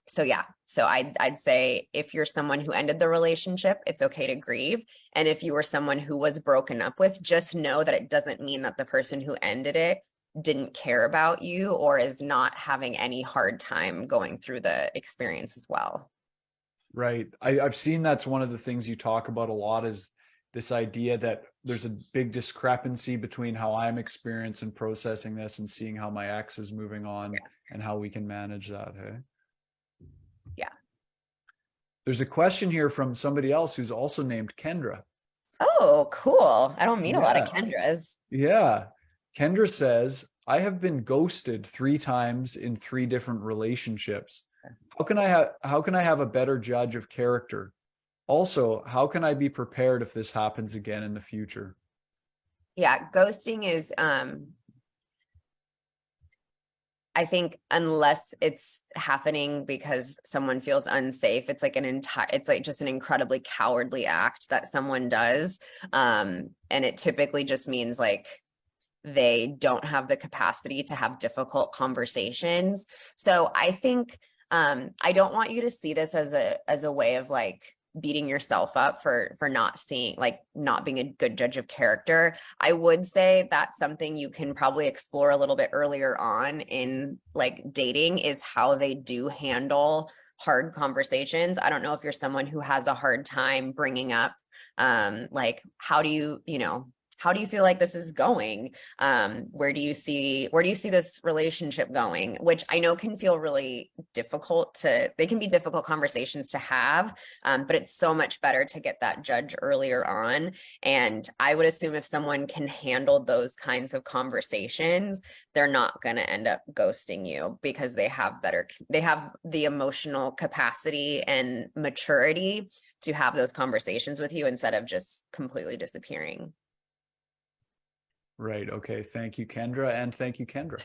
So yeah, so I'd say if you're someone who ended the relationship, it's okay to grieve. And if you were someone who was broken up with, just know that it doesn't mean that the person who ended it didn't care about you or is not having any hard time going through the experience as well. Right. I've seen that's one of the things you talk about a lot, is this idea that there's a big discrepancy between how I'm experiencing and processing this and seeing how my ex is moving on, and how we can manage that. Hey. Yeah. There's a question here from somebody else who's also named Kendra. Oh, cool. I don't meet a lot of Yeah. Kendras. Yeah. Kendra says, I have been ghosted 3 times in 3 different relationships. How can I have a better judge of character? Also, how can I be prepared if this happens again in the future? Yeah, ghosting is I think unless it's happening because someone feels unsafe, it's like it's like just an incredibly cowardly act that someone does. And it typically just means like they don't have the capacity to have difficult conversations. So I think I don't want you to see this as a way of like beating yourself up for not seeing, like not being a good judge of character. I would say that's something you can probably explore a little bit earlier on in like dating, is how they do handle hard conversations. I don't know if you're someone who has a hard time bringing up like how do you feel like this is going? Where do you see this relationship going? Which I know can feel really difficult they can be difficult conversations to have, but it's so much better to get that judge earlier on. And I would assume if someone can handle those kinds of conversations, they're not going to end up ghosting you, because they have the emotional capacity and maturity to have those conversations with you instead of just completely disappearing. Right. Okay. Thank you, Kendra. And thank you, Kendra.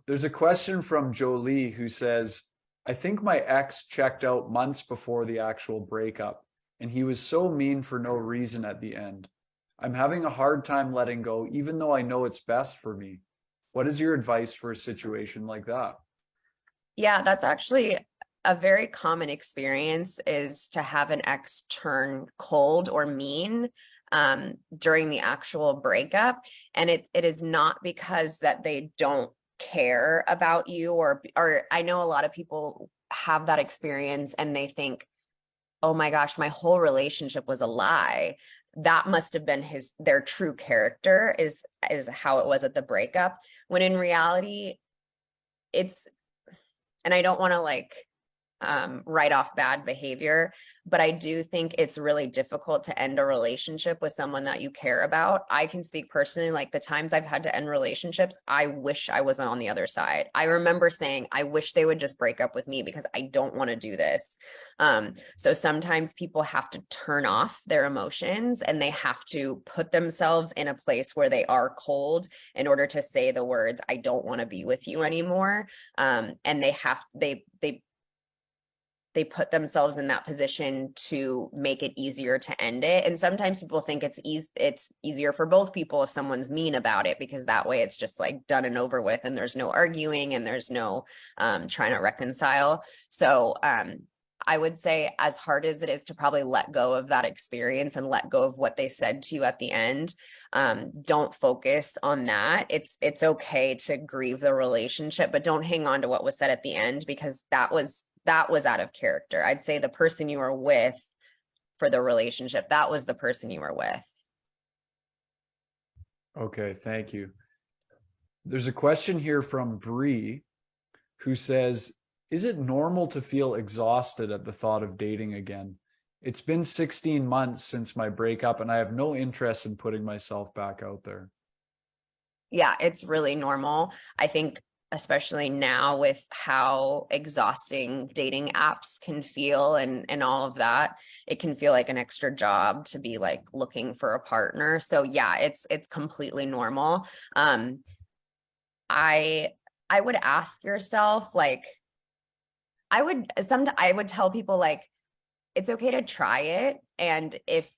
There's a question from Jolie who says, I think my ex checked out months before the actual breakup, and he was so mean for no reason at the end. I'm having a hard time letting go, even though I know it's best for me. What is your advice for a situation like that? Yeah, that's actually a very common experience, is to have an ex turn cold or mean during the actual breakup. And it is not because that they don't care about you, or I know a lot of people have that experience and they think, oh my gosh, my whole relationship was a lie. That must have been their true character, is how it was at the breakup. When in reality, and I don't want to like write off bad behavior, but I do think it's really difficult to end a relationship with someone that you care about. I can speak personally, like the times I've had to end relationships, I wish I was on the other side. I remember saying, I wish they would just break up with me because I don't want to do this. So sometimes people have to turn off their emotions, and they have to put themselves in a place where they are cold in order to say the words, I don't want to be with you anymore. And they put themselves in that position to make it easier to end it. And sometimes people think it's easier for both people if someone's mean about it, because that way it's just like done and over with, and there's no arguing, and there's no trying to reconcile. So I would say, as hard as it is to probably let go of that experience and let go of what they said to you at the end, don't focus on that. It's okay to grieve the relationship, but don't hang on to what was said at the end, because that was out of character. I'd say the person you were with for the relationship, that was the person you were with. Okay, thank you. There's a question here from Bree who says, is it normal to feel exhausted at the thought of dating again? It's been 16 months since my breakup, and I have no interest in putting myself back out there. Yeah, it's really normal. I think especially now with how exhausting dating apps can feel and all of that, it can feel like an extra job to be like looking for a partner. So yeah, it's completely normal. I would ask yourself, like, I would tell people, like, it's okay to try it. And if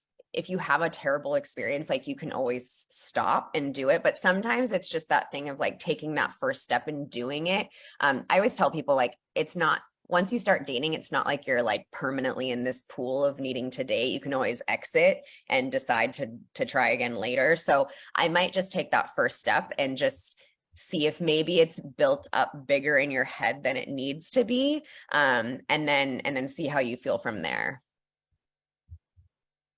you have a terrible experience, like, you can always stop and do it. But sometimes it's just that thing of like taking that first step and doing it. I always tell people, like, it's not, once you start dating, it's not like you're like permanently in this pool of needing to date. You can always exit and decide to try again later. So I might just take that first step and just see if maybe it's built up bigger in your head than it needs to be. And then see how you feel from there.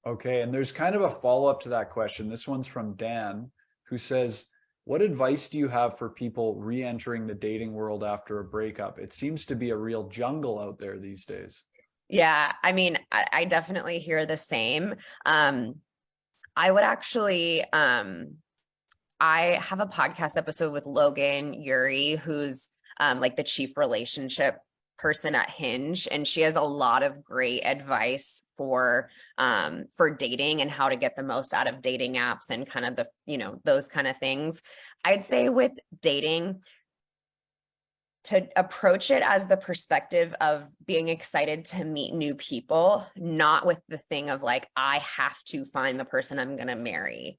Okay, and there's kind of a follow-up to that question. This one's from Dan, who says, what advice do you have for people re-entering the dating world after a breakup? It seems to be a real jungle out there these days. Yeah, I mean, I definitely hear the same. I would actually, I have a podcast episode with Logan Yuri, who's like the chief relationship person at Hinge, and she has a lot of great advice for dating and how to get the most out of dating apps and kind of the, those kind of things. I'd say with dating, to approach it as the perspective of being excited to meet new people, not with the thing of like, I have to find the person I'm going to marry.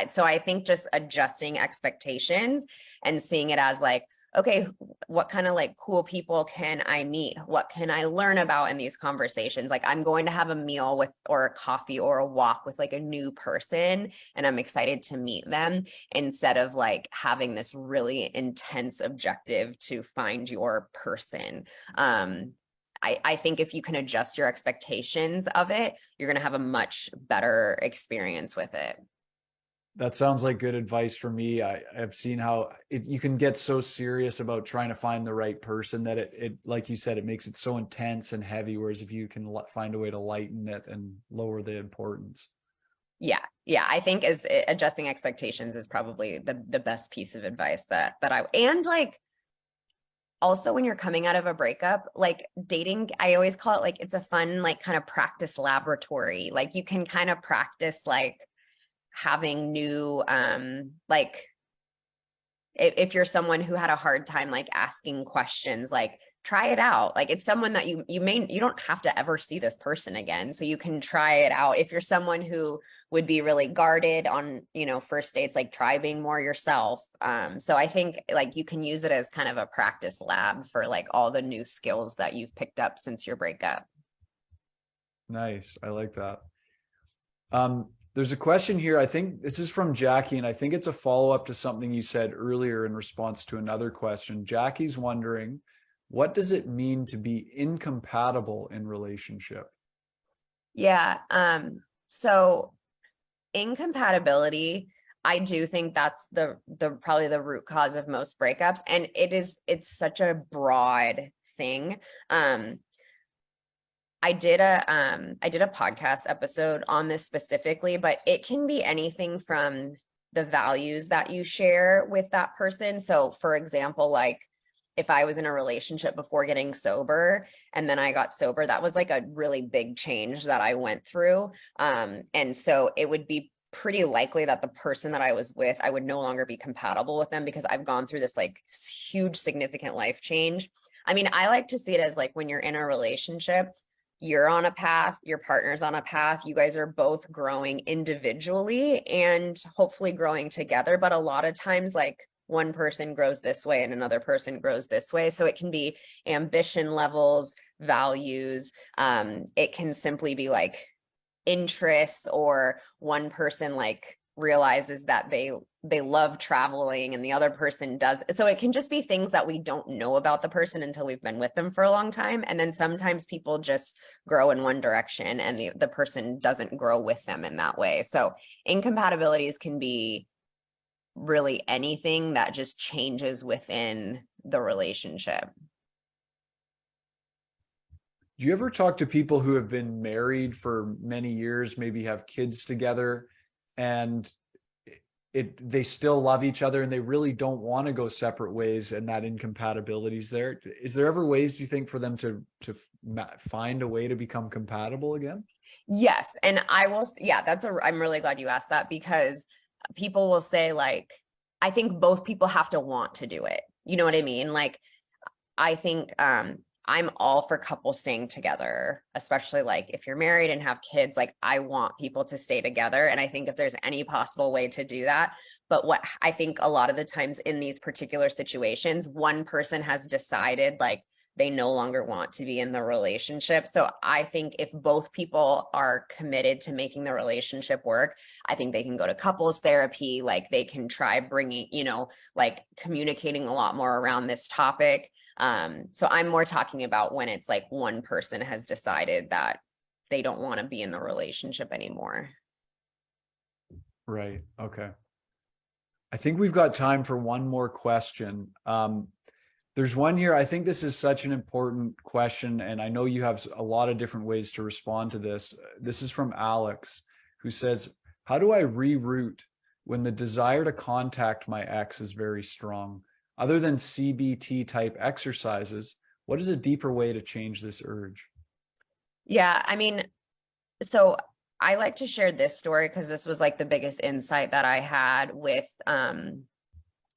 So I think just adjusting expectations and seeing it as like, okay, what kind of like cool people can I meet? What can I learn about in these conversations? Like, I'm going to have a meal with, or a coffee or a walk with like a new person, and I'm excited to meet them, instead of like having this really intense objective to find your person. I think if you can adjust your expectations of it, you're going to have a much better experience with it. That sounds like good advice for me. I've seen how you can get so serious about trying to find the right person that it, like you said, it makes it so intense and heavy. Whereas if you can find a way to lighten it and lower the importance. Yeah, I think as adjusting expectations is probably the best piece of advice that I, and like, also when you're coming out of a breakup, like dating, I always call it like, it's a fun like kind of practice laboratory. Like, you can kind of practice like having new like, if you're someone who had a hard time like asking questions, like, try it out. Like, it's someone that you don't have to ever see this person again, so you can try it out. If you're someone who would be really guarded on, first dates, like, try being more yourself. So I think like you can use it as kind of a practice lab for like all the new skills that you've picked up since your breakup. Nice. I like that. There's a question here. I think this is from Jackie, and I think it's a follow-up to something you said earlier in response to another question. Jackie's wondering, what does it mean to be incompatible in relationship? Yeah. So incompatibility, I do think that's the probably the root cause of most breakups. And it's such a broad thing. I did a podcast episode on this specifically, but it can be anything from the values that you share with that person. So for example, like, if I was in a relationship before getting sober and then I got sober, that was like a really big change that I went through. And so it would be pretty likely that the person that I was with, I would no longer be compatible with them, because I've gone through this like huge, significant life change. I mean, I like to see it as like, when you're in a relationship, you're on a path, your partner's on a path, you guys are both growing individually and hopefully growing together. But a lot of times, like, one person grows this way and another person grows this way. So it can be ambition levels, values. It can simply be like interests, or one person like realizes that they love traveling and the other person does. So it can just be things that we don't know about the person until we've been with them for a long time. And then sometimes people just grow in one direction and the person doesn't grow with them in that way. So incompatibilities can be really anything that just changes within the relationship. Do you ever talk to people who have been married for many years, maybe have kids together, and they still love each other and they really don't want to go separate ways, and that incompatibility is there. Is there ever ways, do you think, for them to find a way to become compatible again? Yes. And I will, yeah, I'm really glad you asked that, because people will say, like, I think both people have to want to do it. You know what I mean? Like, I think I'm all for couples staying together, especially like if you're married and have kids. Like, I want people to stay together. And I think if there's any possible way to do that. But what I think a lot of the times in these particular situations, one person has decided like they no longer want to be in the relationship. So I think if both people are committed to making the relationship work, I think they can go to couples therapy. Like, they can try bringing, like communicating a lot more around this topic. So I'm more talking about when it's like one person has decided that they don't want to be in the relationship anymore. Right. Okay. I think we've got time for one more question. There's one here. I think this is such an important question, and I know you have a lot of different ways to respond to this. This is from Alex, who says, how do I reroute when the desire to contact my ex is very strong? Other than CBT type exercises, what is a deeper way to change this urge? Yeah, I mean, so I like to share this story because this was like the biggest insight that I had with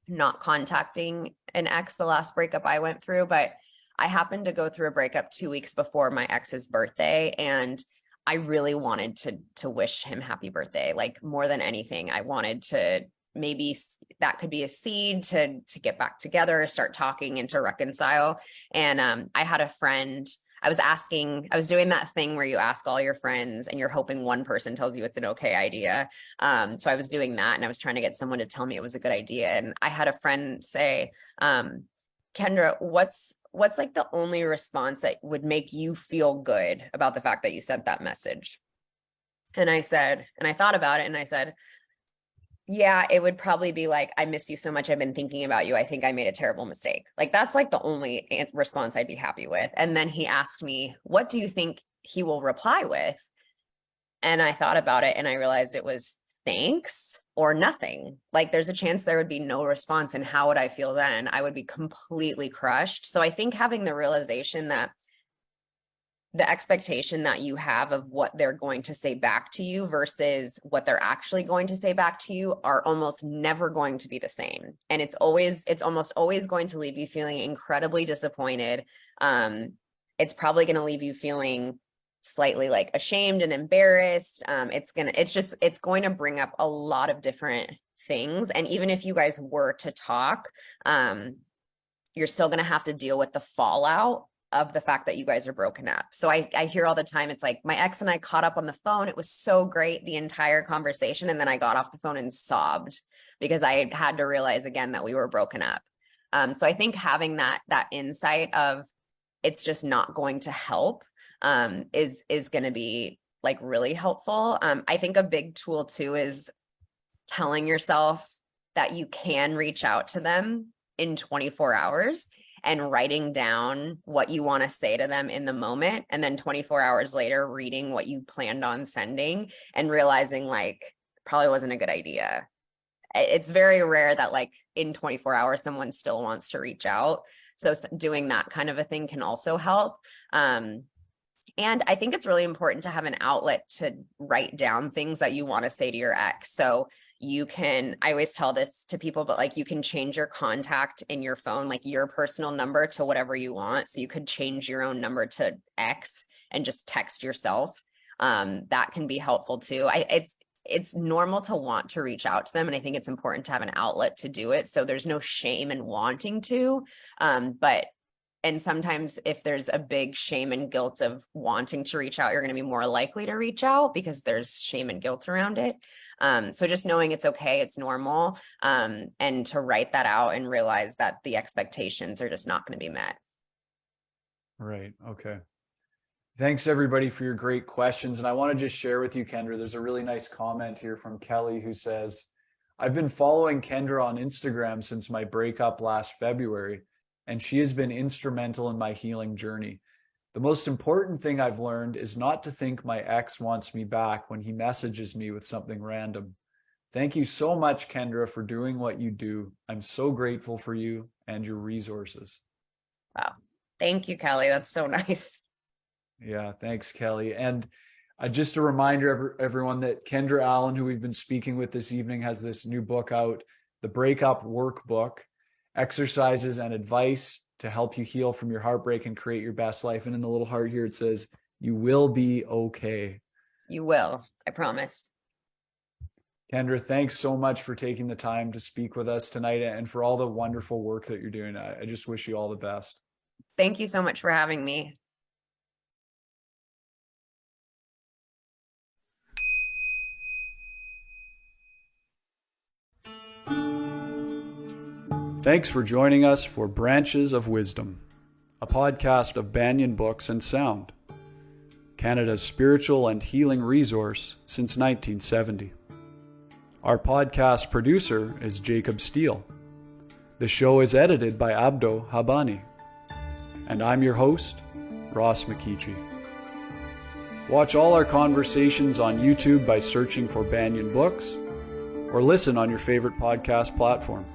not contacting an ex the last breakup I went through. But I happened to go through a breakup 2 weeks before my ex's birthday, and I really wanted to wish him happy birthday. Like, more than anything, I wanted to, maybe that could be a seed to get back together, start talking, and to reconcile. And I had a friend, I was doing that thing where you ask all your friends and you're hoping one person tells you it's an okay idea. So I was doing that, and I was trying to get someone to tell me it was a good idea. And I had a friend say, Kendra, what's like the only response that would make you feel good about the fact that you sent that message? And I said, and I thought about it, and I said, yeah, it would probably be like, I miss you so much. I've been thinking about you. I think I made a terrible mistake. Like, that's like the only response I'd be happy with. And then he asked me, what do you think he will reply with? And I thought about it, and I realized it was thanks or nothing. Like, there's a chance there would be no response. And how would I feel then? I would be completely crushed. So I think having the realization that the expectation that you have of what they're going to say back to you versus what they're actually going to say back to you are almost never going to be the same. And it's almost always going to leave you feeling incredibly disappointed. It's probably going to leave you feeling slightly like ashamed and embarrassed. It's going to bring up a lot of different things. And even if you guys were to talk, you're still going to have to deal with the fallout of the fact that you guys are broken up. So I hear all the time, it's like, my ex and I caught up on the phone. It was so great, the entire conversation. And then I got off the phone and sobbed because I had to realize again that we were broken up. So I think having that insight of it's just not going to help is going to be like really helpful. I think a big tool too is telling yourself that you can reach out to them in 24 hours. And writing down what you want to say to them in the moment. And then 24 hours later, reading what you planned on sending and realizing like, probably wasn't a good idea. It's very rare that like in 24 hours, someone still wants to reach out. So doing that kind of a thing can also help. And I think it's really important to have an outlet to write down things that you want to say to your ex. So I always tell this to people, but like, you can change your contact in your phone, like your personal number to whatever you want. So you could change your own number to X and just text yourself. That can be helpful too. It's normal to want to reach out to them. And I think it's important to have an outlet to do it. So there's no shame in wanting to, and sometimes if there's a big shame and guilt of wanting to reach out, you're going to be more likely to reach out because there's shame and guilt around it. So just knowing it's okay, it's normal, and to write that out and realize that the expectations are just not going to be met. Right. Okay. Thanks everybody for your great questions. And I want to just share with you, Kendra, there's a really nice comment here from Kelly who says, I've been following Kendra on Instagram since my breakup last February, and she has been instrumental in my healing journey. The most important thing I've learned is not to think my ex wants me back when he messages me with something random. Thank you so much, Kendra, for doing what you do. I'm so grateful for you and your resources. Wow. Thank you, Kelly. That's so nice. Yeah, thanks, Kelly. And just a reminder, everyone, that Kendra Allen, who we've been speaking with this evening, has this new book out, The Breakup Workbook, Exercises and Advice to Help You Heal from Your Heartbreak and Create Your Best Life. And in the little heart here, it says, you will be okay. You will, I promise. Kendra, thanks so much for taking the time to speak with us tonight and for all the wonderful work that you're doing. I just wish you all the best. Thank you so much for having me. Thanks for joining us for Branches of Wisdom, a podcast of Banyan Books and Sound, Canada's spiritual and healing resource since 1970. Our podcast producer is Jacob Steele. The show is edited by Abdo Habani. And I'm your host, Ross McKeechee. Watch all our conversations on YouTube by searching for Banyan Books, or listen on your favorite podcast platform.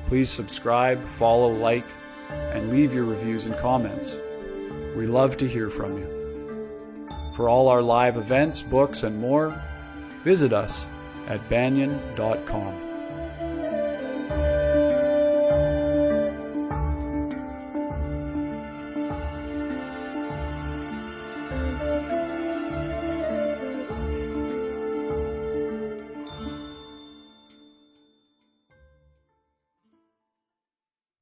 Please subscribe, follow, like, and leave your reviews and comments. We love to hear from you. For all our live events, books, and more, visit us at banyan.com.